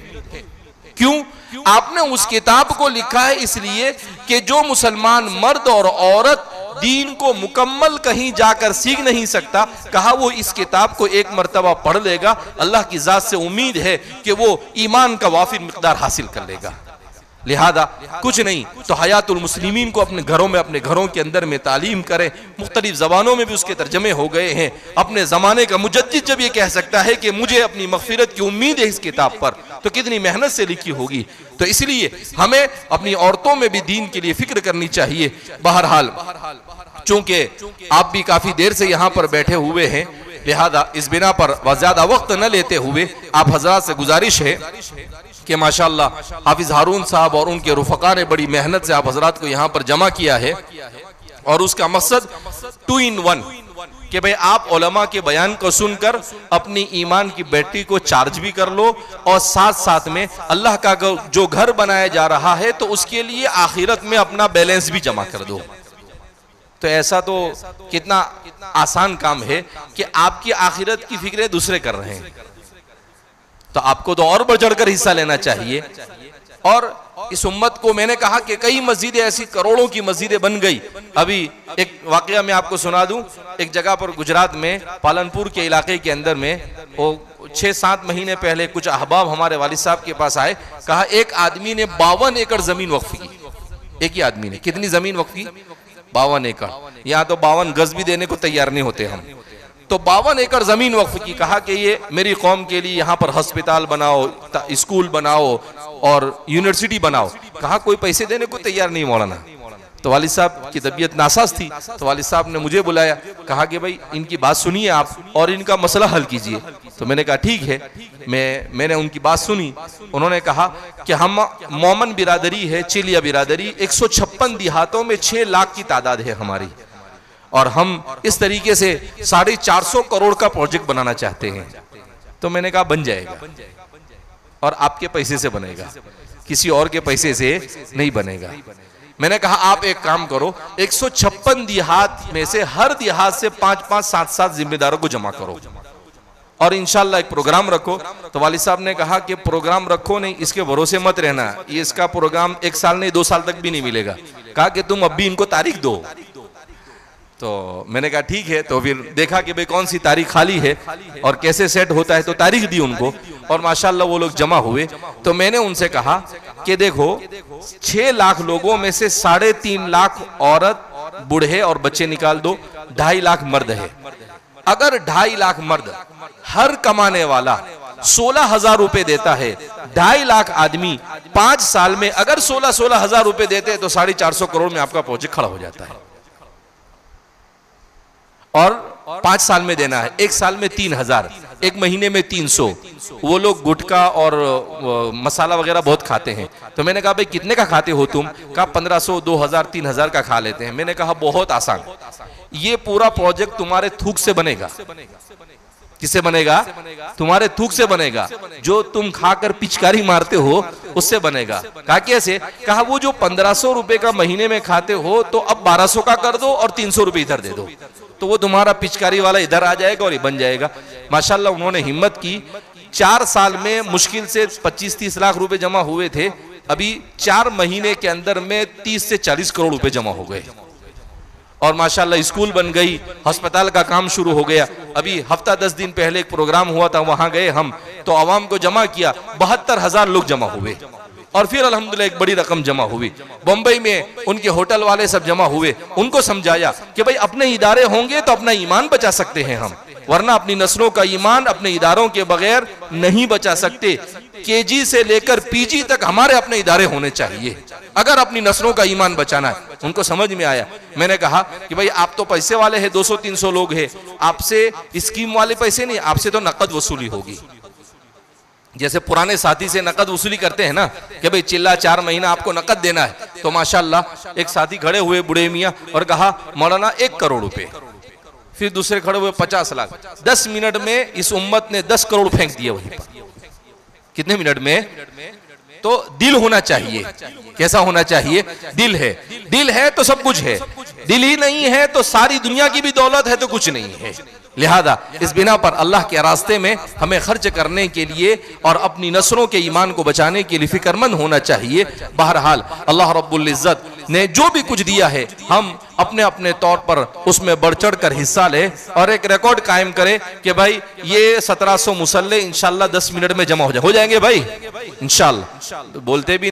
क्यों? आपने उस किताब को लिखा है इसलिए कि जो मुसलमान मर्द और औरत दीन को मुकम्मल कहीं जाकर सीख नहीं सकता, कहा वो इस किताब को एक मर्तबा पढ़ लेगा, अल्लाह की जात से उम्मीद है कि वो ईमान का वाफिर मिक़दार हासिल कर लेगा। लिहाजा कुछ नहीं तो हयातुल मुस्लिमीन को अपने घरों में, अपने घरों के अंदर में तालीम करें। मुख्तलिफ ज़बानों में भी उसके तर्जमे हो गए हैं। अपने ज़माने का मुजद्दिद जब ये कह सकता है कि मुझे अपनी मग़फ़िरत की उम्मीद है इस किताब पर, तो कितनी मेहनत से लिखी होगी। तो इसलिए हमें अपनी औरतों में भी दीन के लिए फिक्र करनी चाहिए। बहरहाल चूंकि आप भी काफ़ी देर से यहाँ पर बैठे हुए हैं, लिहाजा इस बिना पर ज़्यादा वक्त न लेते हुए आप हज़रात से गुजारिश है कि माशाअल्लाह हाफिज हारून साहब और उनके रुफ़क़ा ने बड़ी मेहनत से आप हज़रात को यहाँ पर जमा किया है, और उसका मकसद 2 in 1 कि भाई आप उलमा के बयान को सुनकर अपनी ईमान की बैटरी को चार्ज भी कर लो, और साथ साथ में अल्लाह का जो घर बनाया जा रहा है तो उसके लिए आखिरत में अपना बैलेंस भी जमा कर दो। तो ऐसा तो कितना आसान काम है कि आपकी आखिरत की फिक्रें दूसरे कर रहे हैं, तो आपको तो और बढ़ चढ़कर हिस्सा लेना चाहिए। और इस उम्मत को मैंने कहा कि कई मस्जिदें ऐसी, करोड़ों की मस्जिदें बन गई। अभी एक वाकया मैं आपको सुना दूं। एक जगह पर गुजरात में पालनपुर के इलाके के अंदर में वो 6-7 महीने पहले कुछ अहबाब हमारे वालिद साहब के पास आए। कहा एक आदमी ने 52 एकड़ जमीन वक्फ की। एक ही आदमी ने कितनी जमीन वक्फ की? 52 एकड़। यहाँ तो 52 गज भी देने को तैयार नहीं होते हम। तो 52 एकड़ जमीन वक्फ की। कहा कि ये मेरी कौम के लिए यहाँ पर हस्पताल बनाओ, स्कूल बनाओ और यूनिवर्सिटी बनाओ। कहा कोई पैसे देने को तैयार नहीं मौलाना। तो वालिद साहब की तबीयत नासाज थी, तो वालिद साहब ने मुझे बुलाया, कहा कि भाई इनकी बात सुनिए आप और इनका मसला हल कीजिए। तो मैंने कहा ठीक है। मैंने उनकी बात सुनी। उन्होंने कहा कि हम मोमन बिरादरी है, चिलिया बिरादरी, 156 देहातों में 6 लाख की तादाद है हमारी, और हम इस तरीके से 450 करोड़ का प्रोजेक्ट बनाना चाहते हैं। तो मैंने कहा बन जाएगा, और आपके पैसे से बनेगा, किसी और के पैसे से नहीं बनेगा। मैंने कहा आप एक काम करो, 156 देहात में से हर देहात से 5-5, 7-7 जिम्मेदारों को जमा करो और इंशाल्लाह एक प्रोग्राम रखो। तो वालिद साहब ने कहा कि प्रोग्राम रखो नहीं, इसके भरोसे मत रहना, ये इसका प्रोग्राम 1 साल नहीं 2 साल तक भी नहीं मिलेगा। कहा कि तुम अब भी इनको तारीख दो। तो मैंने कहा ठीक है। तो फिर देखा कि भाई कौन सी तारीख खाली है और कैसे सेट होता है, तो तारीख दी उनको, और माशाल्लाह वो लोग जमा हुए। तो मैंने उनसे कहा कि देखो 6 लाख लोगों में से 3.5 लाख औरत, बूढ़े और बच्चे निकाल दो, 2.5 लाख मर्द है। अगर 2.5 लाख मर्द हर कमाने वाला 16,000 रुपए देता है, 2.5 लाख आदमी 5 साल में अगर 16,000 रुपए देते हैं तो 450 करोड़ में आपका प्रोजेक्ट खड़ा हो जाता है। और 5 साल में देना है, 1 साल में 3,000, 1 महीने में 300। वो लोग गुटखा और मसाला वगैरह बहुत खाते हैं। तो मैंने कहा भाई कितने का खाते हो तुम? कहा 1500, 2000, 3000 का खा लेते हैं। मैंने कहा बहुत आसान, ये पूरा प्रोजेक्ट तुम्हारे थूक से बनेगा। किससे बनेगा? तुम्हारे थूक से बनेगा, जो तुम खाकर पिचकारी मारते हो उससे बनेगा। कहा कैसे? कहा वो जो 1500 रुपए का महीने में खाते हो तो अब 1200 का कर दो और 300 रुपए इधर दे दो, तो वो तुम्हारा पिचकारी वाला इधर आ जाएगा और ये बन जाएगा। माशाल्लाह उन्होंने हिम्मत की। 4 साल में मुश्किल से 25-30 लाख रुपए जमा हुए थे। अभी 4 महीने के अंदर में 30 से 40 करोड़ रुपए जमा हो गए, और माशाल्लाह स्कूल बन गई, अस्पताल का काम शुरू हो गया। अभी हफ्ता 10 दिन पहले एक प्रोग्राम हुआ था, वहां गए हम, तो आवाम को जमा किया, 72,000 लोग जमा हुए, और फिर अल्हम्दुलिल्लाह एक बड़ी रकम जमा हुई। बम्बई में उनके होटल वाले सब जमा हुए, उनको समझाया कि भाई अपने इदारे होंगे तो अपना ईमान बचा सकते हैं हम, वरना अपनी नस्लों का ईमान अपने इदारों के बगैर नहीं बचा सकते। केजी से लेकर पीजी तक हमारे अपने इदारे होने चाहिए अगर अपनी नस्लों का ईमान बचाना है। उनको समझ में आया। मैंने कहा कि भाई आप तो पैसे वाले हैं, 200-300 लोग हैं, आपसे स्कीम वाले पैसे नहीं, आपसे तो नकद वसूली होगी। जैसे पुराने साथी से नकद वसूली करते हैं ना कि भाई चिल्ला 4 महीना आपको नकद देना है, तो माशाल्लाह एक साथी खड़े हुए बुढ़े मियाँ और कहा मौलाना 1 करोड़ रुपए, फिर दूसरे खड़े हुए 50 लाख। 10 मिनट में इस उम्मत ने 10 करोड़ फेंक दिए वहीं पर। कितने मिनट में? तो दिल होना चाहिए। कैसा होना चाहिए? दिल है। दिल है तो सब कुछ है, दिल ही नहीं है तो सारी दुनिया की भी दौलत है तो कुछ नहीं है। लिहाजा इस बिना पर अल्लाह के रास्ते में हमें खर्च करने के लिए और अपनी नस्लों के ईमान को बचाने के लिए फिक्रमंद होना चाहिए। बहरहाल अल्लाह रब्बुल इज्जत ने जो भी कुछ दिया है हम अपने अपने तौर पर उसमें बढ़ चढ़ कर हिस्सा ले और एक रिकॉर्ड कायम करे कि भाई ये 1700 मुसल्ले इंशाल्लाह 10 मिनट में जमा हो जाएंगे भाई इंशाल्लाह। बोलते भी